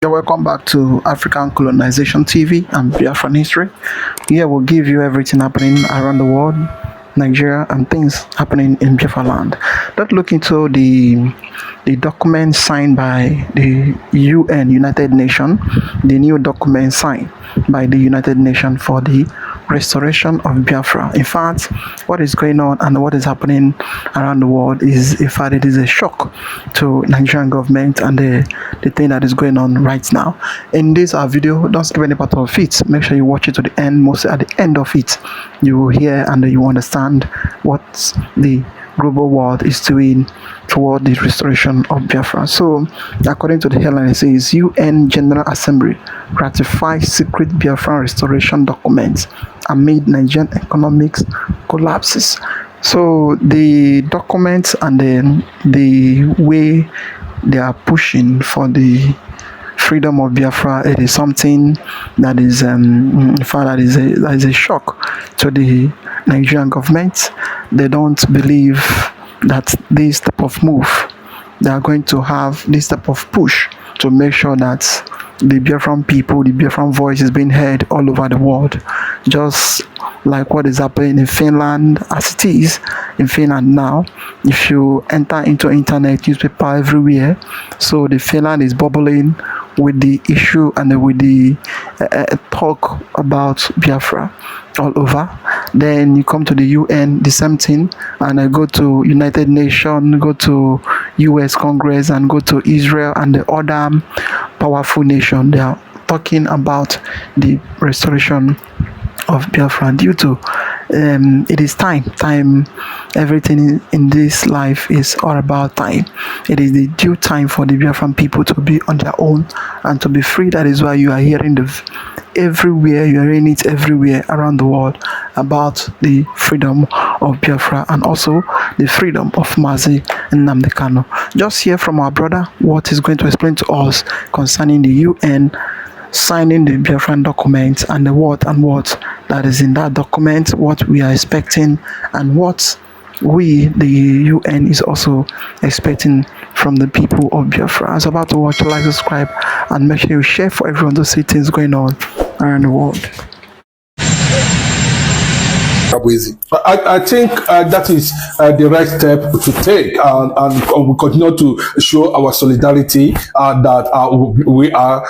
You're welcome back to African Colonization TV and Biafran History. Here we'll give you everything happening around the world, Nigeria, and things happening in Biafra land. Let's look into the document signed by the UN, United Nations, the new document signed by the United Nations for the restoration of Biafra. In fact, what is going on and what is happening around the world is, in fact, it is a shock to Nigerian government and the thing that is going on right now. In this video, don't skip any part of it. Make sure you watch it to the end. Mostly at the end of it, you will hear and you understand what the global world is doing toward the restoration of Biafra. So, according to the headline, it says UN General Assembly ratifies secret Biafran restoration documents amid Nigerian economic collapses. So, the documents and then the way they are pushing for the freedom of Biafra, it is something that is, in fact, that is a shock to the Nigerian government. They don't believe that this type of move, they are going to have this type of push to make sure that the Biafran people, the Biafran voice is being heard all over the world, just like what is happening in Finland, as it is in Finland now. If you enter into internet, newspaper everywhere, so the Finland is bubbling with the issue and with the talk about Biafra all over. Then you come to the UN, the same thing, and I go to United Nations, go to US Congress, and go to Israel and the other powerful nation. They are talking about the restoration of Biafra due to it is time. Everything in this life is all about time. It is the due time for the Biafran people to be on their own and to be free. That is why you are hearing everywhere, you are hearing it everywhere around the world about the freedom of Biafra and also the freedom of Mazi Nnamdi Kanu. Just hear from our brother what he's going to explain to us concerning the UN signing the Biafran document and the what that is in that document, what we are expecting, and what we, the UN, is also expecting from the people of Biafra. As about to watch, like, subscribe, and make sure you share for everyone to see things going on around the world. I think that is the right step to take, and we continue to show our solidarity that we are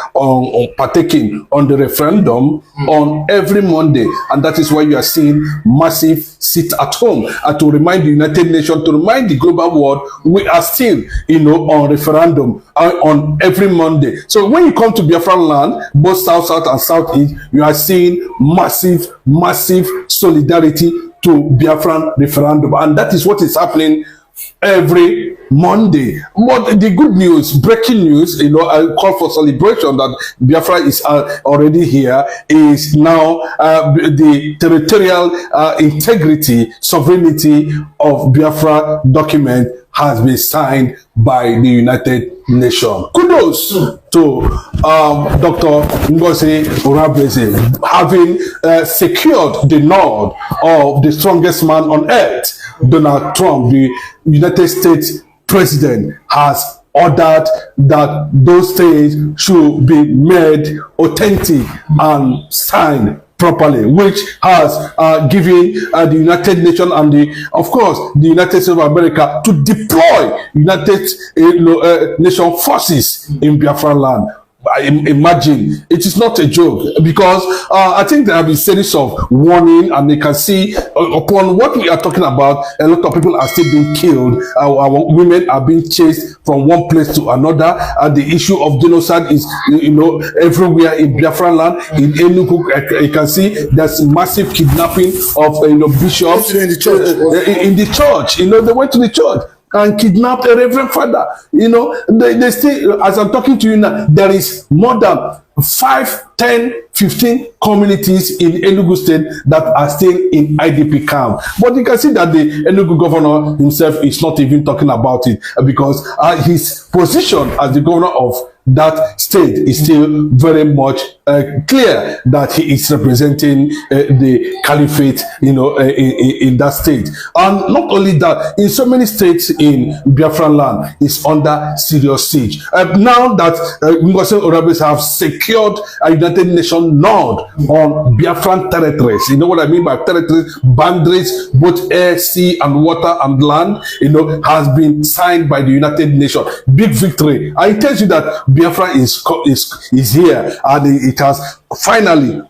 partaking on the referendum on every Monday, and that is why you are seeing massive sit at home to remind the United Nations, to remind the global world, we are still, on referendum on every Monday. So when you come to Biafran land, both south and southeast, you are seeing massive solidarity to Biafran referendum, and that is what is happening every Monday. But the good news, breaking news, I call for celebration that Biafra is already here, is now the territorial integrity, sovereignty of Biafra document has been signed by the United Nations. Kudos to Dr. Ngozi Urabeze having secured the nod of the strongest man on earth. Donald Trump, the United States President, has ordered that those things should be made authentic and signed properly, which has given the United Nations and of course the United States of America to deploy United Nations forces in Biafra land. Imagine, it is not a joke, because I think there have been series of warning, and they can see upon what we are talking about, a lot of people are still being killed. Our women are being chased from one place to another, and the issue of genocide is everywhere in Biafra land. In Enugu, you can see there's massive kidnapping of bishops in the church. They went to the church and kidnapped a reverend father. They still, as I'm talking to you now, there is more than 5, 10, 15 communities in Enugu State that are still in IDP camp. But you can see that the Enugu governor himself is not even talking about it because his position as the governor of that state is still very much clear that he is representing the caliphate, in that state. And not only that, in so many states in Biafran land is under serious siege. Now that Ngozi Orabes have secured a United Nations nod on Biafran territories, you know what I mean by territories, boundaries, both air, sea, and water and land, has been signed by the United Nations. Big victory. I tell you that Biafra is here, and it has finally,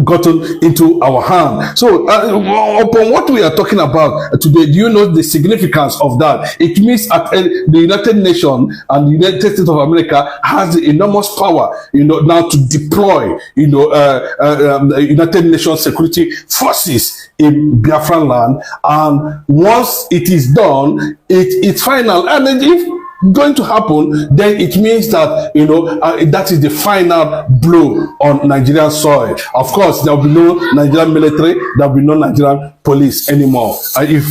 gotten into our hand. So upon what we are talking about today, do you know the significance of that? It means that the United Nations and the United States of America has the enormous power, now to deploy, United Nations security forces in Biafran land. And once it is done, it's final. And if going to happen, then it means that that is the final blow on Nigerian soil. Of course, there will be no Nigerian military, there will be no Nigerian police anymore. If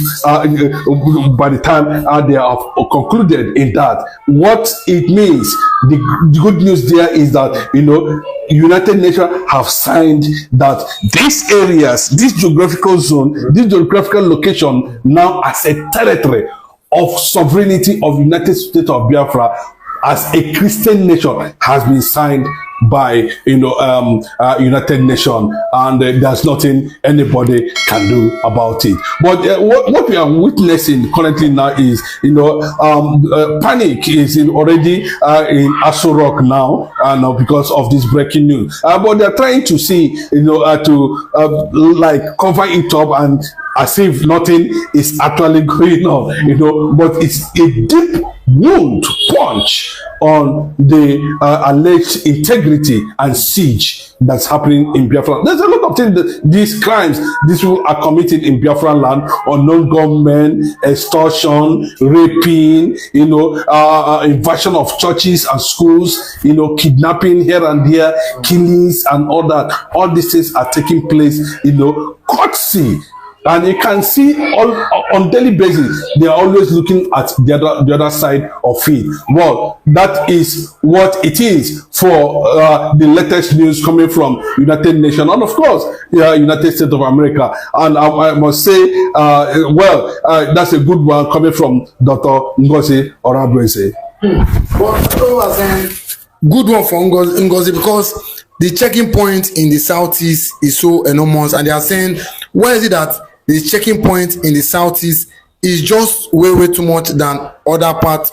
by the time they have concluded in that, what it means, the good news there is that United Nations have signed that these areas, this geographical zone, this geographical location now as a territory of sovereignty of United States of Biafra as a Christian nation has been signed by United Nations, and there's nothing anybody can do about it. But what we are witnessing currently now is panic is already in Aso Rock now, because of this breaking news. But they're trying to see like cover it up and as if nothing is actually going on, but it's a deep wound punch on the alleged integrity and siege that's happening in Biafra. There's a lot of things that these crimes these people are committing in Biafra land: unknown government, extortion, raping, invasion of churches and schools, kidnapping here and there, killings and all that. All these things are taking place, courtesy. And you can see on daily basis, they are always looking at the other side of it. Well, that is what it is for the latest news coming from United Nations and, of course, United States of America. And I must say, that's a good one coming from Dr. Ngozi Orabes. Good one for Ngozi, because the checking point in the southeast is so enormous, and they are saying, why is it that the checking point in the southeast is just way too much than other parts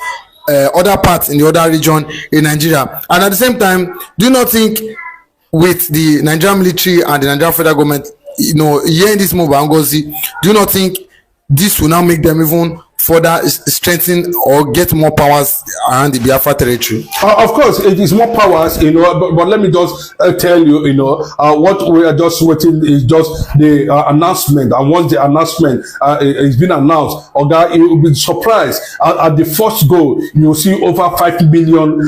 in the other region in Nigeria? And at the same time, do you not think with the Nigerian military and the Nigerian federal government, hearing this move by Ngozi, do you not think this will now make them even further strengthen or get more powers around the Biafra territory? Of course, it is more powers, but let me just tell you, what we are just waiting is just the announcement. And once the announcement is been announced, you will be surprised. At the first go, you will see over 5 million,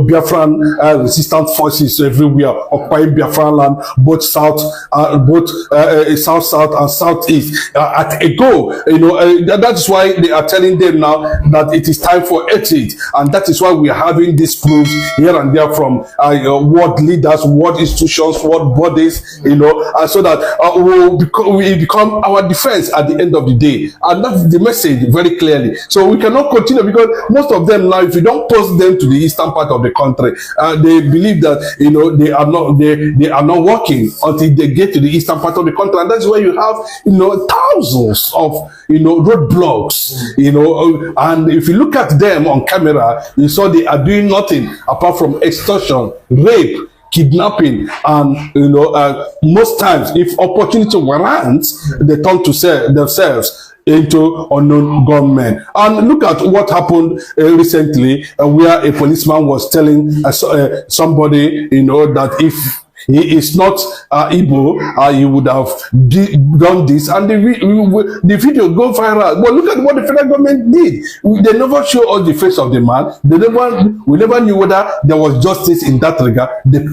Biafran resistance forces everywhere occupying Biafra land, both south, south, and southeast. At a go, that's why they are telling them now that it is time for exit, and that is why we are having these proofs here and there from world leaders, world institutions, world bodies, so that we become our defense at the end of the day. And that's the message very clearly. So we cannot continue, because most of them now, if you don't post them to the eastern part of the country, they believe that they are not working until they get to the eastern part of the country, and that's where you have thousands of roadblocks. And if you look at them on camera, you saw they are doing nothing apart from extortion, rape, kidnapping, and most times, if opportunity warrants, they turn to sell themselves into unknown gunmen. And look at what happened recently, where a policeman was telling somebody, that if he is not Igbo, he would have done this, and the video go viral. But look at what the federal government did. They never show us the face of the man. We never knew whether there was justice in that regard. They,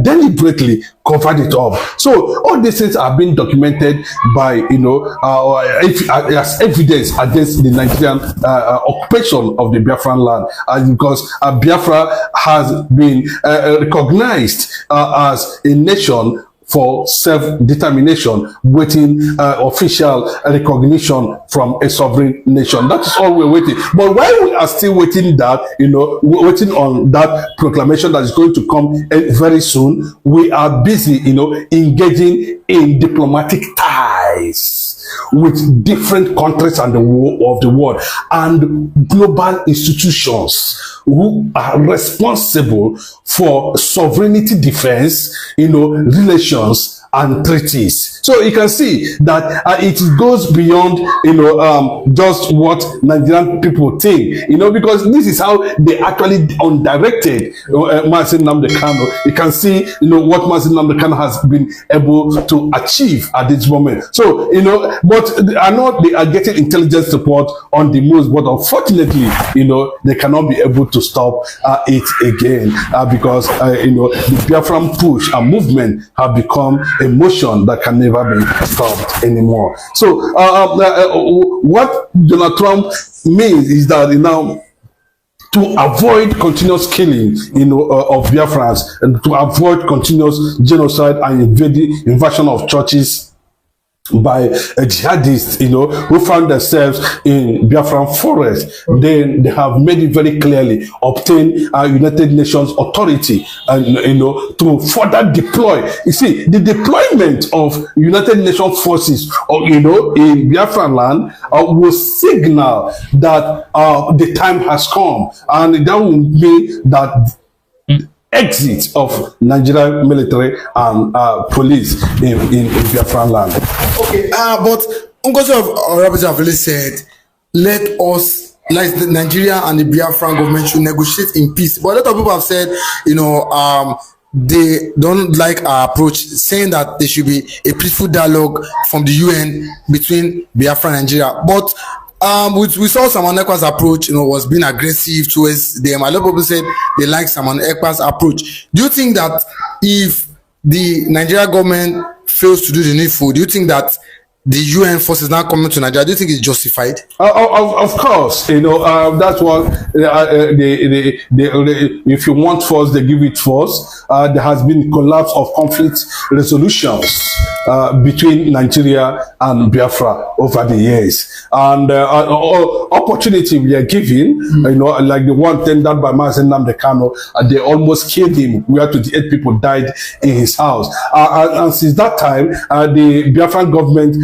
deliberately covered it up. So all these things are being documented by, as evidence against the Nigerian occupation of the Biafran land, because Biafra has been recognized as a nation for self-determination, waiting official recognition from a sovereign nation. That is all we're waiting. But while we are still waiting that, waiting on that proclamation that is going to come very soon, we are busy, engaging in diplomatic ties with different countries and of the world and global institutions who are responsible for sovereignty defense, relations and treaties. So you can see that it goes beyond, just what Nigerian people think, because this is how they actually undirected Mazi Nnamdi Kanu. You can see, what Mazi Nnamdi Kanu has been able to achieve at this moment. So, but I know they are getting intelligence support on the moves, but unfortunately, they cannot be able to stop it again because, the Biafran push and movement have become a motion that can never be stopped anymore. So what Donald Trump means is that to avoid continuous killing, of Biafrans, and to avoid continuous genocide and invasion of churches by jihadists, who found themselves in Biafran forest, then they have made it very clearly, obtain United Nations authority, and to further deploy. You see, the deployment of United Nations forces, in Biafran land, will signal that the time has come, and that will mean that exit of Nigerian military and police in Biafran land. Okay, but Ngozi have really said, let us, like Nigeria and the Biafran government should negotiate in peace. But a lot of people have said, they don't like our approach, saying that there should be a peaceful dialogue from the UN between Biafra and Nigeria. But we saw Simon Ekpa's approach, was being aggressive towards them. A lot of people said they like Simon Ekpa's approach. Do you think that if the Nigeria government fails to do the needful, do you think that the UN forces now coming to Nigeria, do you think it's justified? Of course, that's what if you want force, they give it force. There has been collapse of conflict resolutions between Nigeria and Biafra over the years, and opportunity we are given, like the one tendered by Mazi Nnamdi Kanu, they almost killed him, where 28 people died in his house, and since that time, the Biafran government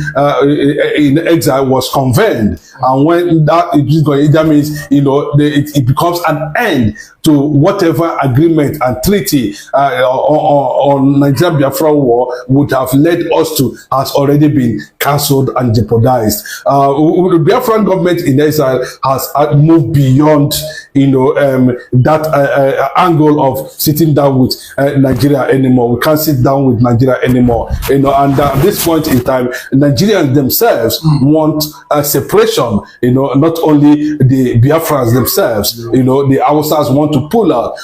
in exile was convened, and when that means it becomes an end to whatever agreement and treaty on Nigeria Biafra war would have led us to has already been cancelled and jeopardized. The Biafran government in exile has moved beyond that angle of sitting down with Nigeria anymore. We can't sit down with Nigeria anymore. And at this point in time, Nigerians themselves want a separation. Not only the Biafrans themselves. The Hausas want to pull out.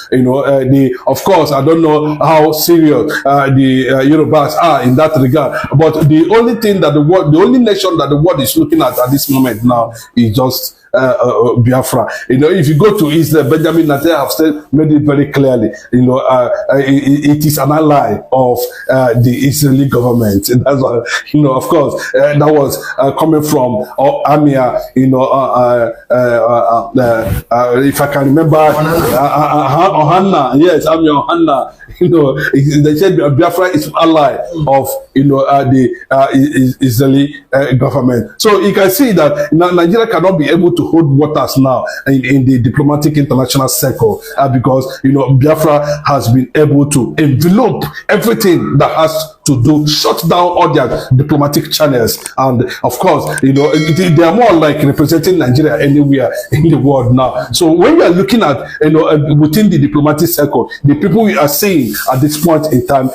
Of course, I don't know how serious the Yorubas are in that regard. But the only thing that the only nation that the world is looking at this moment now is just Biafra. If you go to Israel, Benjamin Netanyahu have made it very clearly. It is an ally of the Israeli government. And that's why, of course, that was coming from Amir. If I can remember, Ohana. Yes, Amir Ohana. They said Biafra is an ally of the Israeli government. So you can see that Nigeria cannot be able to to hold waters now in the diplomatic international circle, because Biafra has been able to envelope everything that has to do, shut down all their diplomatic channels, and of course, they are more like representing Nigeria anywhere in the world now. So when we are looking at within the diplomatic circle, the people we are seeing at this point in time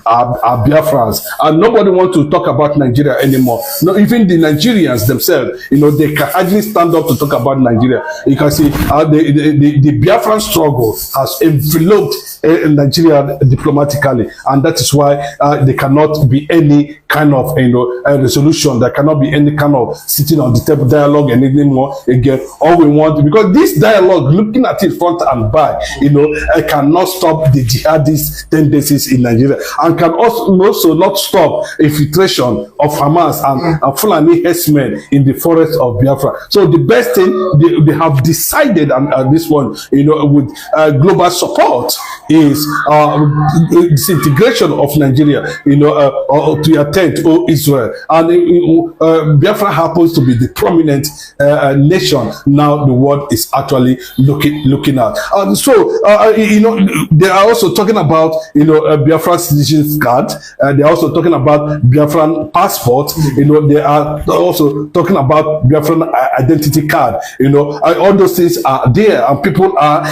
are Biafrans, and nobody wants to talk about Nigeria anymore. No, even the Nigerians themselves, they can hardly stand up to talk about Nigeria. You can see the Biafran struggle has enveloped Nigeria diplomatically, and that is why there cannot be any kind of a resolution. There cannot be any kind of sitting on the table dialogue and anything more. Again, all we want, because this dialogue, looking at it front and back, cannot stop the jihadist tendencies in Nigeria, and can also not stop infiltration of Hamas and Fulani herdsmen in the forest of Biafra. So the best thing they have decided, and this one, with global support, is disintegration of Nigeria, to attend to Israel. And Biafra happens to be the prominent nation now the world is actually looking at. And so, they are also talking about, Biafran citizenship card. They are also talking about Biafran passport. They are also talking about Biafran identity card. All those things are there, and people are,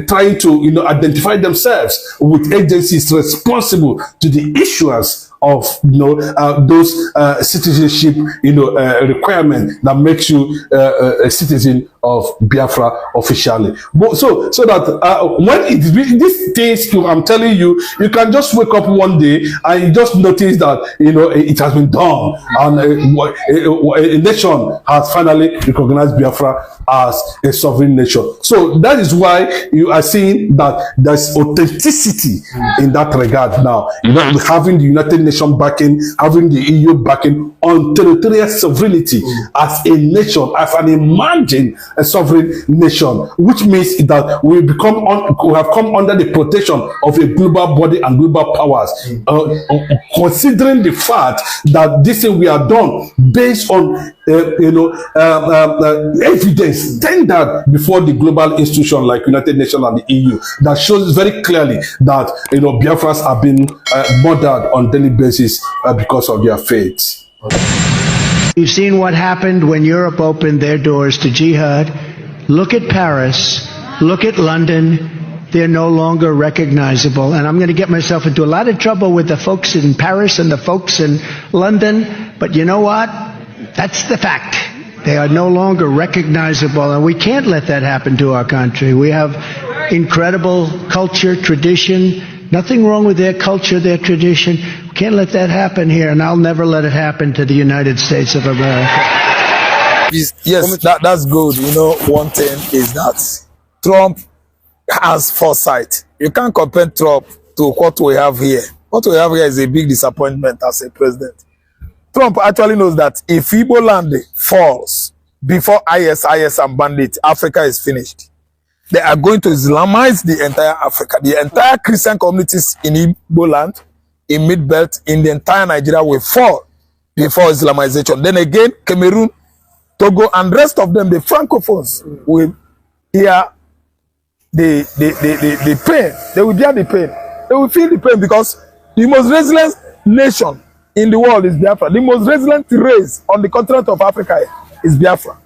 trying to, identify themselves with agencies responsible to the issuance of those citizenship requirement that makes you a citizen of Biafra officially. But so that when these things, I'm telling you, you can just wake up one day and you just notice that it has been done, and a nation has finally recognized Biafra as a sovereign nation. So that is why you are seeing that there's authenticity in that regard now. Having the United Nations backing, having the EU backing on territorial sovereignty as a nation, as an emerging sovereign nation, which means that we have come under the protection of a global body and global powers. Considering the fact that this thing we are done based on evidence standard before the global institution like United Nations and the EU, that shows very clearly that Biafras have been murdered on daily basis because of their faith. You've seen what happened when Europe opened their doors to jihad. Look at Paris. Look at London. They're no longer recognizable. And I'm going to get myself into a lot of trouble with the folks in Paris and the folks in London. But you know what? That's the fact. They are no longer recognizable. And we can't let that happen to our country. We have incredible culture, tradition. Nothing wrong with their culture, their tradition. We can't let that happen here, and I'll never let it happen to the United States of America. Yes, that's good. One thing is that Trump has foresight. You can't compare Trump to what we have here. What we have here is a big disappointment as a president. Trump actually knows that if Igbo land falls before IS and bandits, Africa is finished. They are going to Islamize the entire Africa. The entire Christian communities in Igbo land, in Mid-Belt, in the entire Nigeria will fall before Islamization. Then again, Cameroon, Togo, and rest of them, the Francophones, will hear the pain. They will bear the pain. They will feel the pain, because the most resilient nation in the world is Biafra. The most resilient race on the continent of Africa is Biafra.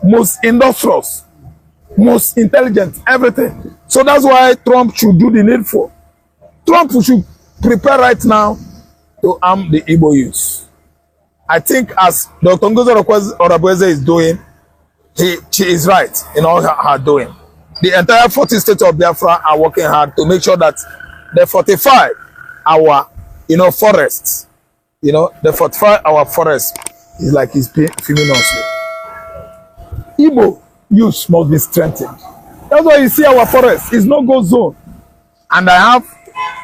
Most industrious, most intelligent, everything. So that's why Trump should do the needful. Trump should prepare right now to arm the Igbo youth. I think as Dr. Ngozi Oronigwe is doing, she is right in all her doing. The entire 40 states of Biafra are working hard to make sure that they fortify our forests. They fortify our forests. It's like he's filming us. Igbo youth must be strengthened. That's why you see our forest is no-go zone. And I have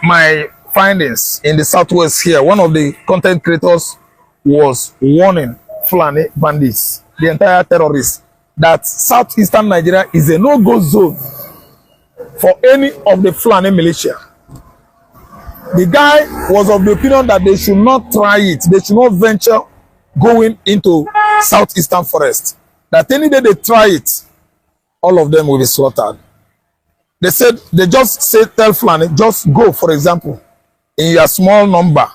my findings in the southwest here. One of the content creators was warning Fulani bandits, the entire terrorists, that southeastern Nigeria is a no-go zone for any of the Fulani militia. The guy was of the opinion that they should not try it. They should not venture going into southeastern forest. That any day they try it, all of them will be slaughtered. They said, they just say, tell Fulani, just go, for example, in your small number,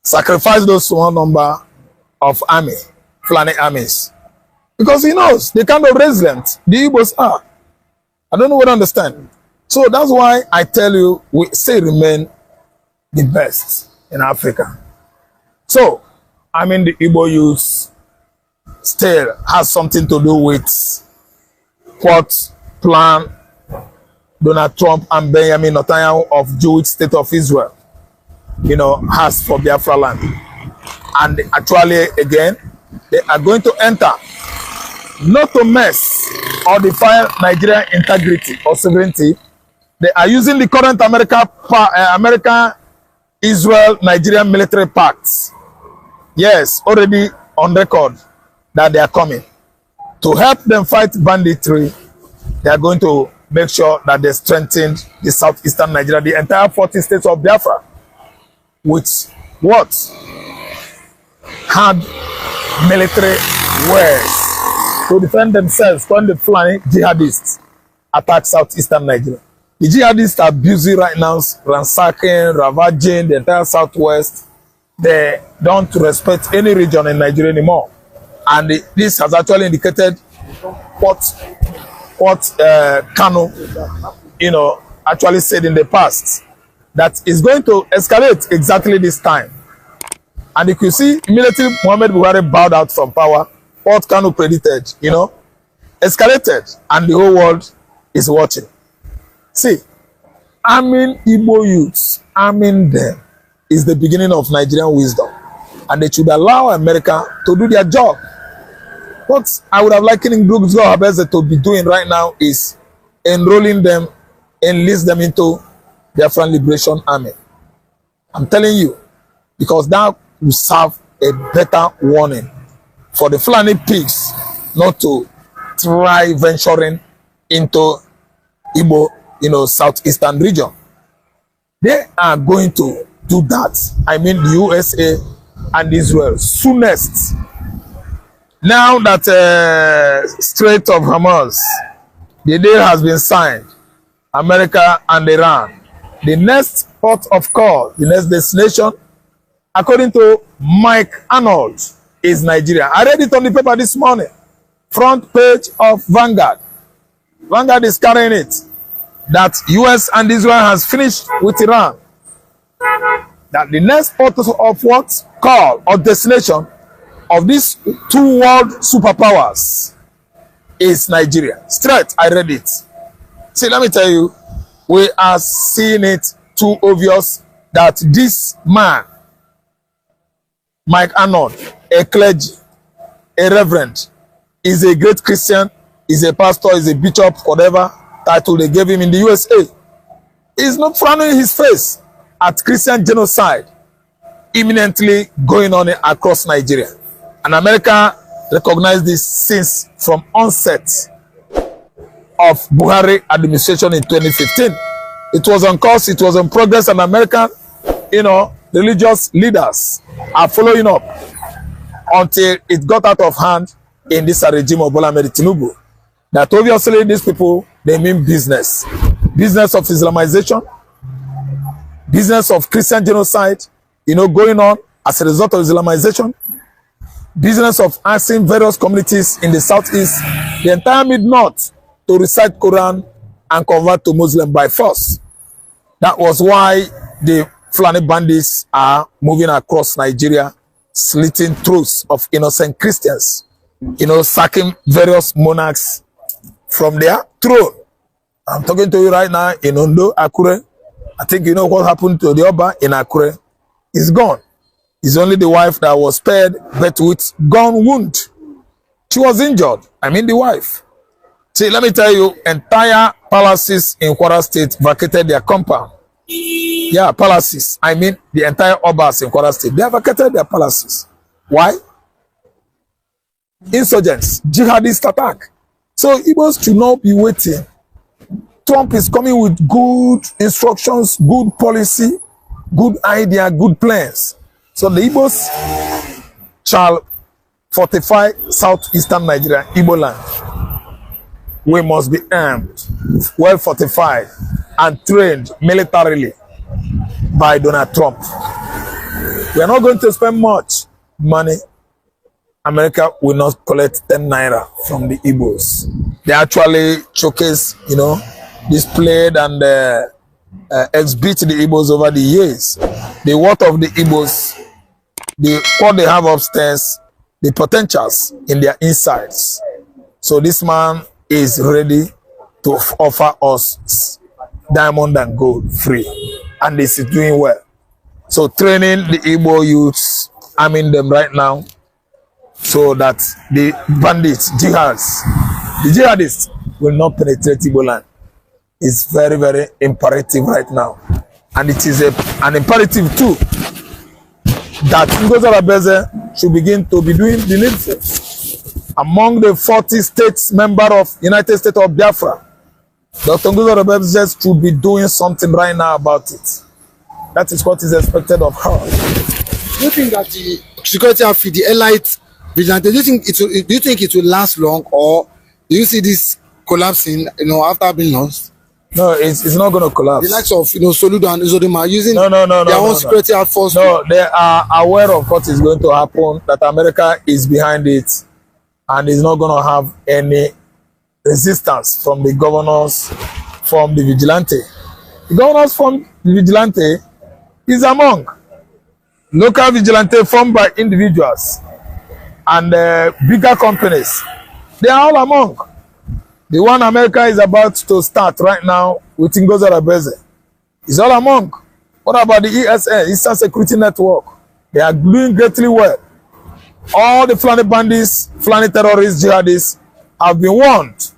sacrifice those small number of army, Fulani armies. Because he knows the kind of resilient the Igbos are. I don't know what to understand. So that's why I tell you, we say remain the best in Africa. So, I mean, the Igbo youth still has something to do with what plan Donald Trump and Benjamin Netanyahu of Jewish State of Israel, you know, has for Biafra land. And actually, again, they are going to enter, not to mess or defile Nigerian integrity or sovereignty. They are using the current America-Israel-Nigerian military pacts. Yes, already on record that they are coming. To help them fight banditry, they are going to make sure that they strengthen the southeastern Nigeria, the entire 40 states of Biafra, with what? Hard military wares to defend themselves when the Fulani jihadists attack southeastern Nigeria. The jihadists are busy right now, ransacking, ravaging the entire southwest. They don't respect any region in Nigeria anymore. And this has actually indicated what Kano, you know, actually said in the past, that is going to escalate exactly this time. And if you see military Muhammad Buhari bowed out from power, what Kano predicted, you know, escalated, and the whole world is watching. See, arming Igbo youths, arming them is the beginning of Nigerian wisdom, and they should allow America to do their job. What I would have liked Brooks Habeze to be doing right now is enrolling them, enlist them into Biafran Liberation Army. I'm telling you, because that will serve a better warning for the Fulani pigs not to try venturing into Igbo, you know, southeastern region. They are going to do that. I mean, the USA and Israel soonest. Now that Strait of Hormuz, the deal has been signed, America and Iran, the next port of call, the next destination, according to Mike Arnold, is Nigeria. I read it on the paper this morning, front page of Vanguard. Vanguard is carrying it, that US and Israel has finished with Iran. That the next port of what? Call or destination of these two world superpowers is Nigeria. Straight, I read it. See, let me tell you, we are seeing it too obvious that this man, Mike Arnold, a clergy, a reverend, is a great Christian, is a pastor, is a bishop, whatever title they gave him in the USA. He's not frowning his face at Christian genocide imminently going on across Nigeria. And America recognized this since from onset of Buhari administration in 2015. It was on course, it was in progress, and American, you know, religious leaders are following up until it got out of hand in this regime of Bola Ahmed Tinubu. That obviously these people, they mean business. Business of Islamization, business of Christian genocide, you know, going on as a result of Islamization, business of asking various communities in the southeast, the entire mid-north, to recite Quran and convert to Muslim by force. That was why the Fulani bandits are moving across Nigeria, slitting throats of innocent Christians, you know, sacking various monarchs from their throne. I'm talking to you right now in Ondo, Akure. I think you know what happened to the Oba in Akure. He's gone. It's only the wife that was spared, but with gun wound. She was injured. I mean the wife. See, let me tell you, entire palaces in Kwara State vacated their compound. Yeah, palaces. I mean the entire Obas in Kwara State. They have vacated their palaces. Why? Insurgents, jihadist attack. So Igbos should not be waiting. Trump is coming with good instructions, good policy, good idea, good plans. So the Igbos shall fortify southeastern Nigeria, Igbo land. We must be armed, well fortified, and trained militarily by Donald Trump. We are not going to spend much money. America will not collect 10 naira from the Igbos. They actually showcase, displayed and exhibit the Igbos over the years. The worth of the Igbos, what they have upstairs, the potentials in their insides. So this man is ready to offer us diamond and gold free. And this is doing well. So training the Igbo youths, arming them right now, so that the bandits, the jihadists will not penetrate Igbo land. It's very, very imperative right now. And it is an imperative too that Ngozi Oronbeze should begin to be doing the needful. Among the 40 states member of United States of Biafra, Dr. Ngozi Oronbeze should be doing something right now about it. That is what is expected of her. Do you think that the security outfit, the elite vigilante, do you think it will last long, or do you see this collapsing, after being lost? No, it's not going to collapse. The likes of, Soludo and Uzodinma are using their own security outforce. No, they are aware of what is going to happen, that America is behind it, and is not going to have any resistance from the governors, from the vigilante. The governors from the vigilante is among local vigilante formed by individuals and bigger companies. They are all among. The one America is about to start right now with Ngozi Oronbeze is all among. What about the ESN, Eastern Security Network? They are doing greatly well. All the Fulani bandits, Fulani terrorists, jihadists have been warned.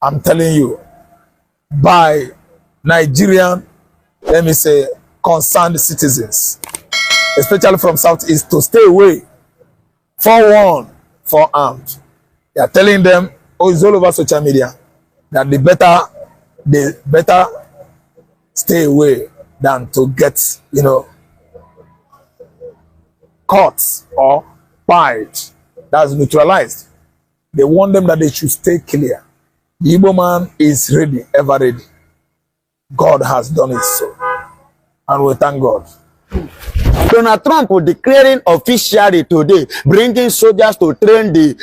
I'm telling you, by Nigerian, concerned citizens, especially from Southeast, to stay away, forewarned, forearmed. They are telling them, it's all over social media, that they better stay away than to get, caught or pied. That's neutralized. They warn them that they should stay clear. The Igbo man is ready, ever ready. God has done it so. And we thank God. Donald Trump declaring officially today, bringing soldiers to train the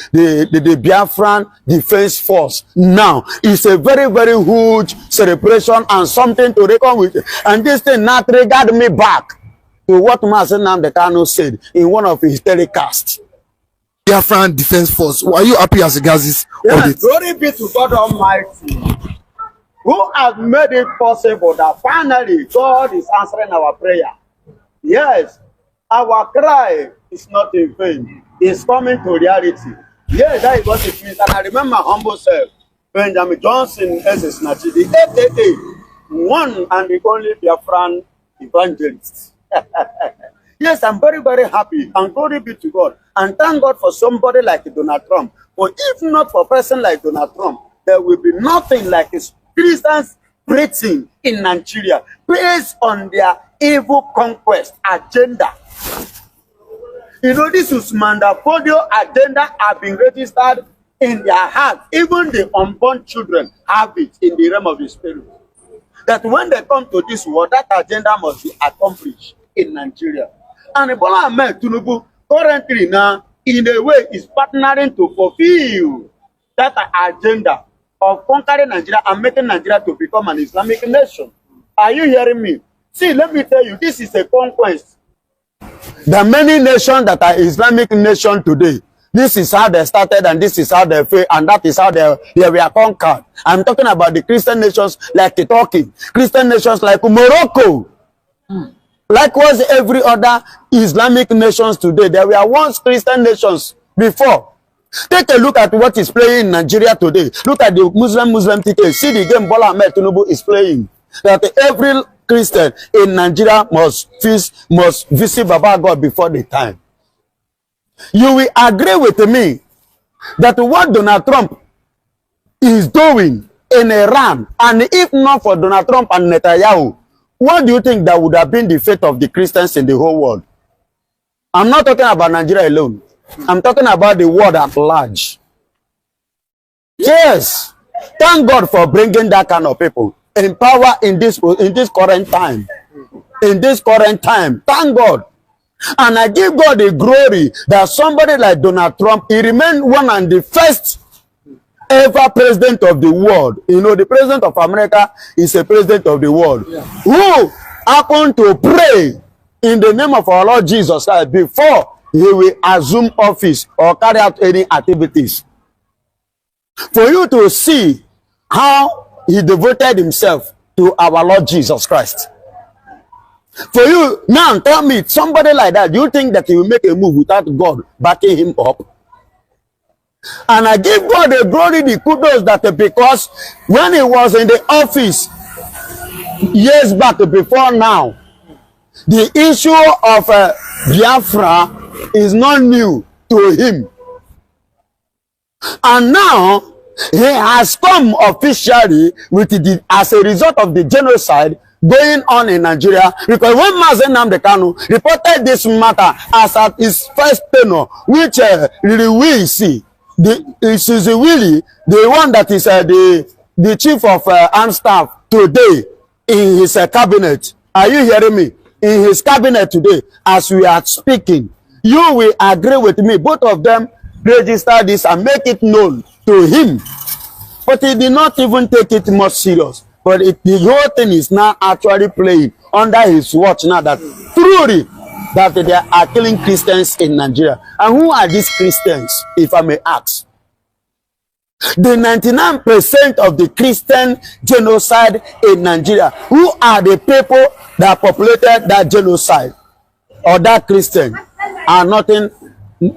Biafran Defense Force. Now, it's a very, very huge celebration and something to reckon with. And this thing now triggered me back to what Master Nnamdi Kanu said in one of his telecasts. Biafran Defense Force. Are you happy as a Gazis? Yes, glory be to God Almighty, who has made it possible that finally God is answering our prayer. Yes, our cry is not in vain. It's coming to reality. Yes, that is what it means. And I remember my humble self, Benjamin Johnson, S.S. Nachi, the 888, one and the only Biafran evangelist. Yes, I'm very, very happy. And glory be to God. And thank God for somebody like Donald Trump. For if not for a person like Donald Trump, there will be nothing like his Christians preaching in Nigeria based on their evil conquest agenda. This is mandafolio agenda have been registered in their heart. Even the unborn children have it in the realm of the spirit. That when they come to this world, that agenda must be accomplished in Nigeria. And Bola Ahmed Tinubu currently now, in a way, is partnering to fulfill that agenda of conquering Nigeria and making Nigeria to become an Islamic nation. Are you hearing me? See, let me tell you, this is a conquest. There are many nations that are Islamic nations today. This is how they started, and this is how they failed, and that is how they were conquered. I'm talking about the Christian nations like Turkey, Christian nations like Morocco. Likewise, every other Islamic nations today. There were once Christian nations before. Take a look at what is playing in Nigeria today. Look at the Muslim ticket. See the game Bola Ahmed Tinubu is playing. That every Christian in Nigeria must visit Baba God before the time. You will agree with me that what Donald Trump is doing in Iran, and if not for Donald Trump and Netanyahu, what do you think that would have been the fate of the Christians in the whole world? I'm not talking about Nigeria alone. I'm talking about the world at large. Yes. Thank God for bringing that kind of people in power in this current time. In this current time. Thank God. And I give God the glory that somebody like Donald Trump, he remained one and the first ever president of the world. You know, the president of America is a president of the world. Yeah. Who happened to pray in the name of our Lord Jesus Christ before he will assume office or carry out any activities. For you to see how he devoted himself to our Lord Jesus Christ. For you, now tell me, somebody like that, do you think that he will make a move without God backing him up? And I give God the glory, the kudos, that because when he was in the office years back before now, the issue of Biafra is not new to him. And now he has come officially with the, as a result of the genocide going on in Nigeria, because when Mazen Namdekanu reported this matter as at his first tenure, which we see, is really the one that is the chief of armed staff today in his cabinet. Are you hearing me? In his cabinet today, as we are speaking, you will agree with me. Both of them register this and make it known to him. But he did not even take it much serious. But the whole thing is now actually playing under his watch now that truly that they are killing Christians in Nigeria. And who are these Christians, if I may ask? The 99% of the Christian genocide in Nigeria, who are the people that populated that genocide or that Christian, are nothing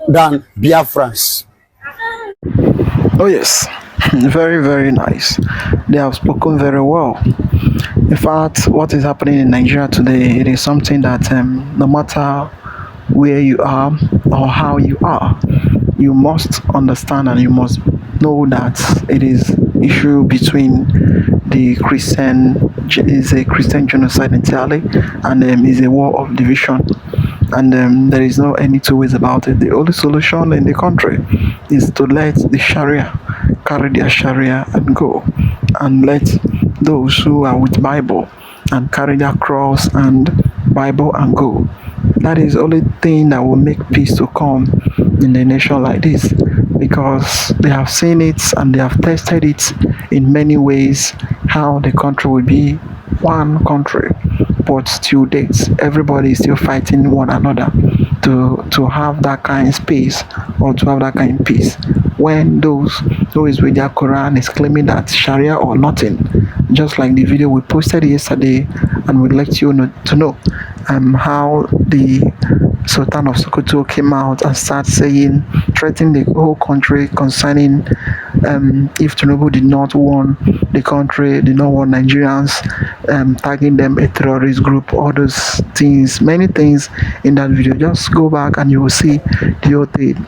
than Biafrans. Oh yes, very, very nice. They have spoken very well. In fact, what is happening in Nigeria today, it is something that no matter where you are or how you are, you must understand and you must know that it is issue between the Christian, is a Christian genocide entirely, and is a war of division. And there is no any two ways about it. The only solution in the country is to let the Sharia carry their Sharia and go, and let those who are with Bible and carry their cross and Bible and go. That is the only thing that will make peace to come in a nation like this, because they have seen it and they have tested it in many ways, how the country will be one country, but still dates. Everybody is still fighting one another to have that kind of space or to have that kind of peace. When those who is with their Quran is claiming that Sharia or nothing, just like the video we posted yesterday, and we'd like you to know how the Sultan of Sokoto came out and started saying, threatening the whole country concerning if Tinubu did not want the country, did not want Nigerians, tagging them a terrorist group, all those things, many things in that video. Just go back and you will see the whole thing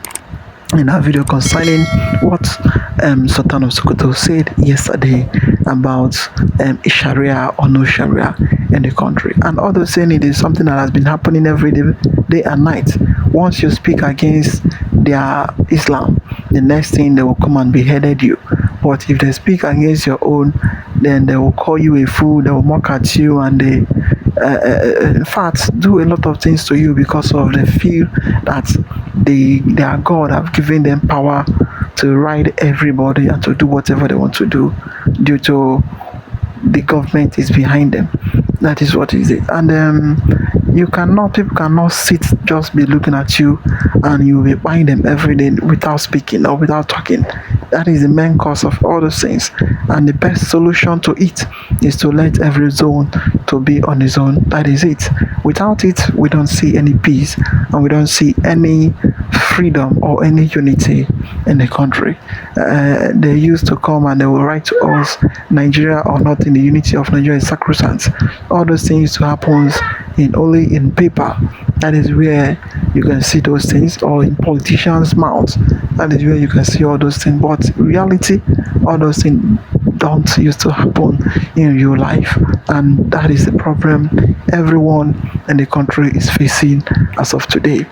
in that video concerning what Sultan of Sokoto said yesterday about Sharia or no Sharia in the country. And all those saying it is something that has been happening every day and night. Once you speak against their Islam, the next thing they will come and beheaded you. But if they speak against your own, then they will call you a fool, they will mock at you, and they in fact do a lot of things to you because of they feel that their God have given them power to ride everybody and to do whatever they want to do due to the government is behind them. That is what is it. And people cannot sit just be looking at you and you will be buying them every day without speaking or without talking. That is the main cause of all those things. And the best solution to it is to let every zone to be on its own. That is it. Without it, we don't see any peace and we don't see any freedom or any unity in the country. They used to come and they will write to us, Nigeria or not, in the unity of Nigeria is sacrosanct. All those things to happen only in paper. That is where you can see those things, or in politicians' mouths. That is where you can see all those things. But in reality, all those things don't used to happen in real life, and that is the problem everyone in the country is facing as of today.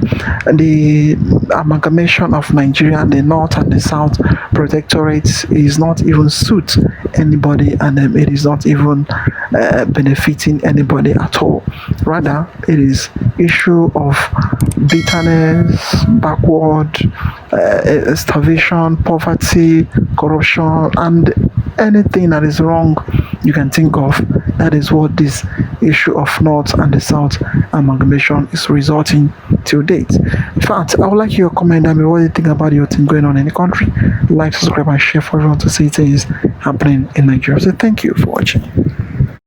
And the amalgamation of Nigeria and the North and the South protectorates is not even suit anybody, and it is not even benefiting anybody at all. Rather, it is issue of bitterness, backward, starvation, poverty, corruption, and anything that is wrong you can think of. That is what this issue of North and the South amalgamation is resulting to date. In fact, I would like your comment down below. What do you think about your thing going on in the country? Like, subscribe, and share for everyone to see things happening in Nigeria. So thank you for watching.